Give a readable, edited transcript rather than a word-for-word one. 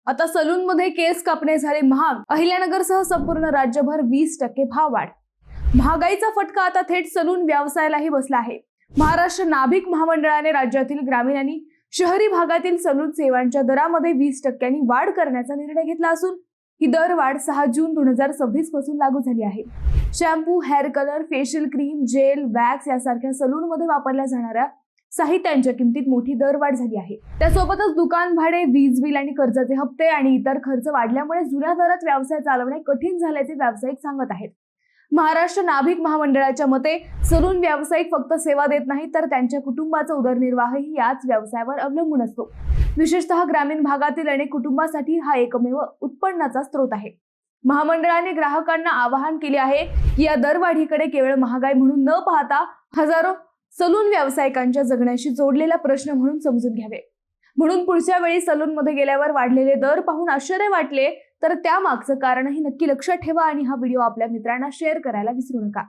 आता सलूनमध्ये केस कापणे झाले महाग. अहिल्यानगरसह संपूर्ण राज्यभर 20% भाव वाढ. महागाईचा फटका आता थेट सलून व्यवसायालाही बसला आहे. महाराष्ट्र नाभिक महामंडळाने राज्यातील ग्रामीण आणि शहरी भागातील सलून सेवांच्या दरामध्ये 20% वाढ करण्याचा निर्णय घेतला असून ही दरवाढ 6 जून 2026 पासून लागू झाली आहे. Shampoo, hair colour, facial cream, gel, wax यासारख्या सलूनमध्ये वापरल्या जाणाऱ्या साहित्यांच्या किमतीत मोठी दरवाढ झाली आहे. त्यासोबतच दुकान भाडे, वीज बिल आणि कर्जाचे हप्ते आणि इतर खर्च वाढल्यामुळे जुन्या दरात व्यवसाय चालवणे कठीण झाल्याचे व्यावसायिक सांगत आहेत. महाराष्ट्र नाभिक महामंडळाच्या मते सलून व्यावसायिक फक्त सेवा देत नाही तर त्यांच्या कुटुंबाचा उदरनिर्वाहही याच व्यवसायावर अवलंबून असतो. विशेषतः ग्रामीण भागातील अनेक कुटुंबांसाठी हा एकमेव उत्पन्नाचा स्रोत आहे. महामंडळाने ग्राहकांना आवाहन केले आहे की या दरवाढीकडे केवळ महागाई म्हणून न पाहता हजारो सलून व्यावसायिकांच्या जगण्याशी जोडलेला प्रश्न म्हणून समजून घ्यावे. म्हणून पुढच्या वेळी सलूनमध्ये गेल्यावर वाढलेले दर पाहून आश्चर्य वाटले तर त्यामागचं कारणही नक्की लक्षात ठेवा आणि हा व्हिडिओ आपल्या मित्रांना शेअर करायला विसरू नका.